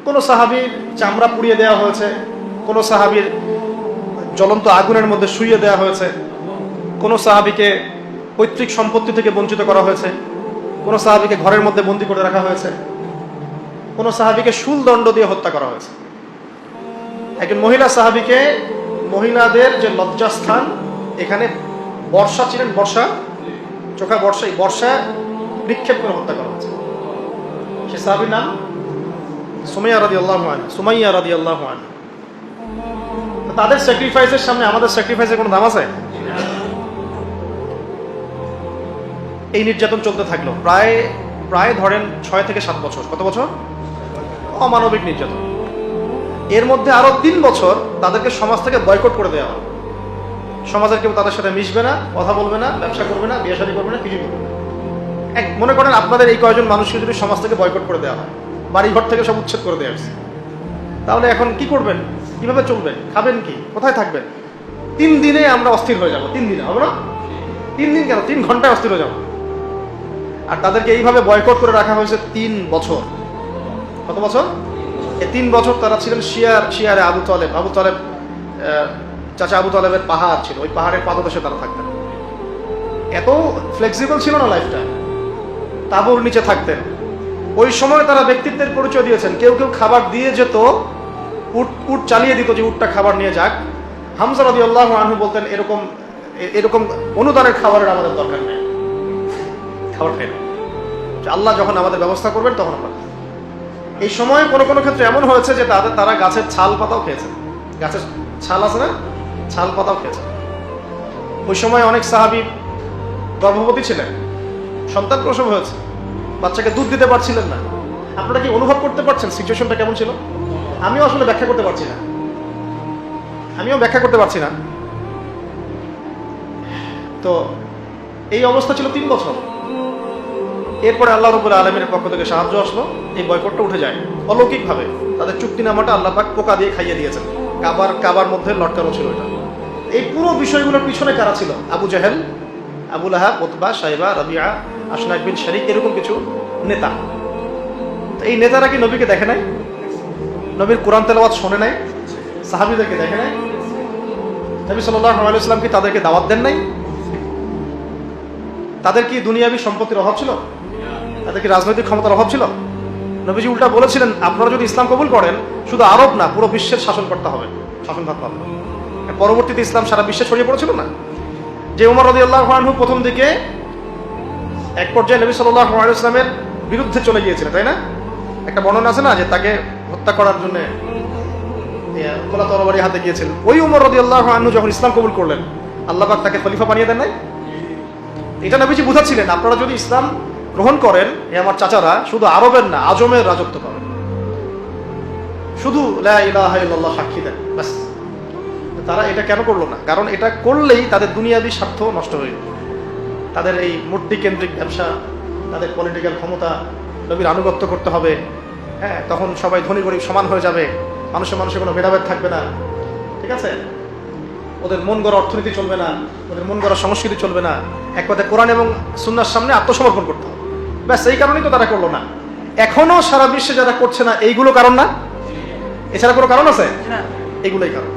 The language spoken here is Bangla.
কোনো সাহাবীর চামড়া পুড়িয়ে দেওয়া হয়েছে, কোনো সাহাবীর জ্বলন্ত আগুনের মধ্যে শুইয়ে দেওয়া হয়েছে, কোনো সাহাবীকে পৈতৃক সম্পত্তি থেকে বঞ্চিত করা হয়েছে, কোনো সাহাবীকে ঘরের মধ্যে বন্দী করে রাখা হয়েছে, কোনো সাহাবীকে শুলদণ্ড দিয়ে হত্যা করা হয়েছে। একজন মহিলা সাহাবীকে মহিলাদের যে লজ্জাস্থান এখানে বর্ষা ছিলেন, বর্ষা চোখা বর্ষা, এই বর্ষা নিক্ষেপ করে হত্যা করা হয়েছে। সে সাহাবীর নাম সুমাইয়া রাদিয়াল্লাহু আনহা। সুমাইয়া রাদিয়াল্লাহু আনহা। তাদের স্যাক্রিফাইসের সামনে আমাদের স্যাক্রিফাইসের কোনো দাম আছে? এই নির্যাতন চলতে থাকলো প্রায় ধরেন 6 থেকে 7 বছর। কত বছর? অমানবিক নির্যাতন। এর মধ্যে আরো 3 বছর তাদেরকে সমাজ থেকে বয়কট করে দেওয়া হয়। সমাজের কেউ তাদের সাথে মিশবে না, কথা বলবে না, ব্যবসা করবে না, বিয়ে শাদী করবে না, কিছু করবে না। মনে করেন আপনাদের এই কয়জন মানুষকে যদি সমাজ থেকে বয়কট করে দেওয়া হয়, বাড়িঘর থেকে সব উচ্ছেদ করে দেওয়া হয়েছে, তাহলে এখন কি করবেন? কিভাবে চলবেন? খাবেন কি? কোথায় থাকবেন? 3 দিনে আমরা অস্থির হয়ে যাবো। 3 দিনে হবে না? 3 দিন কেন, 3 ঘন্টায় অস্থির হয়ে যাবো। আর তাদেরকে এইভাবে বয়কট করে রাখা হয়েছে 3 বছর। কত বছর? এই 3 বছর তারা ছিলেন শিয়ারে আবু তালেব। আবু তালেব চাচা আবু তালেবের পাহাড় ছিল, ওই পাহাড়ের পাদদেশে তারা থাকতেন। এত ফ্লেক্সিবল ছিল না লাইফটা, তাঁবুর নিচে থাকতেন। ওই সময় তারা ব্যক্তিত্বের পরিচয় দিয়েছেন। কেউ কেউ খাবার দিয়ে যেত, উট চালিয়ে দিত যে উটটা খাবার নিয়ে যাক। হামজা রাদিয়াল্লাহু আনহু বলতেন এরকম অনুদানের খাবারের আমাদের দরকার নেই, খাবার খাই না, আল্লাহ যখন আমাদের ব্যবস্থা করবেন তখন আমরা। এই সময় কোনো কোনো ক্ষেত্রে এমন হয়েছে যে তারা গাছের ছাল পাতাও খেয়েছেন। গাছের ছাল আছে না, ছাল পাতাও খেয়েছেন। ওই সময় অনেক সাহাবী গর্ভবতী ছিলেন, সন্তান প্রসব হয়েছে, বাচ্চাকে দুধ দিতে পারছিলেন না। আপনারা কি অনুভব করতে পারছেন সিচুয়েশনটা কেমন ছিল? আমিও আসলে ব্যাখ্যা করতে পারছি না। তো এই অবস্থা ছিল 3 বছর। এরপরে আল্লাহ রাব্বুল আলামিনের পক্ষ থেকে সাহায্য আসলো, এই বয়কটটা উঠে যায় অলৌকিকভাবে। তাদের চুক্তিনামাটা আল্লাহ পাক পোকা দিয়ে খাইয়ে দিয়েছেন। কাবার মধ্যে লটকানো ছিল এটা। এই পুরো বিষয়গুলোর পিছনে কারা ছিল? আবু জাহেল, আবু লাহাব, উতবা, শাইবা, রাবিয়া, আশনাক বিন শারিক, এরকম কিছু নেতা। এই নেতারা কি নবীকে দেখে নাই? নবীর কোরআন তেলাওয়াত শোনে নাই? সাহাবীদেরকে দেখে নাই? নবী সাল্লাল্লাহু আলাইহি ওয়াসাল্লাম কি তাদেরকে দাওয়াত দেন নাই? তাদের কি দুনিয়াবী সম্পত্তির অভাব ছিল? তাদের কি রাজনৈতিক ক্ষমতার অভাব ছিল? নবীজি উল্টা বলেছিলেন, আপনারা যদি ইসলাম কবুল করেন শুধু আরব না, পুরো বিশ্বের শাসন করতে হবে, শাসন ভাগ পাবেন। পরবর্তীতে ইসলাম সারা বিশ্বে ছড়িয়ে পড়েছিল না? যে ওমর রাদিয়াল্লাহু আনহু প্রথম দিকে এক পর্যায়ে নবী সাল্লাল্লাহু আলাইহি ওয়াসাল্লামের বিরুদ্ধে চলে গিয়েছিলেন, তাই না? একটা বর্ণনা আছে না যে তাকে হত্যা করার জন্য খোলা তরবারি হাতে গিয়েছিলেন। ওই ওমর রাদিয়াল্লাহু আনহু যখন ইসলাম কবুল করলেন, আল্লাহ পাক তাকে খলিফা বানিয়ে দেন নাই? এটা নবীজি বুঝাচ্ছিলেন, আপনারা যদি ইসলাম গ্রহণ করেন, আমার চাচারা শুধু আরবের না, আজমের রাজত্ব করেন, শুধু লা ইলাহা ইল্লাল্লাহ সাক্ষী দেন, ব্যাস। তারা এটা কেন করলো না? কারণ এটা করলেই তাদের দুনিয়াবী স্বার্থ নষ্ট হয়ে যাবে। তাদের এই মূর্তি কেন্দ্রিক ব্যবসা, তাদের পলিটিক্যাল ক্ষমতা, নবীর আনুগত্য করতে হবে। হ্যাঁ, তখন সবাই ধনী গরিব সমান হয়ে যাবে, মানুষের কোনো ভেদাভেদ থাকবে না, ঠিক আছে? ওদের মন গড়া অর্থনীতি চলবে না, ওদের মন গড়া সংস্কৃতি চলবে না। এক কথায় কোরআন এবং সুন্নাহর সামনে আত্মসমর্পণ করতে হবে, ব্যাস। এই কারণেই তো তারা করলো না। এখনো সারা বিশ্বে যারা করছে না, এইগুলো কারণ না? এছাড়া কোনো কারণ আছে? এগুলোই কারণ।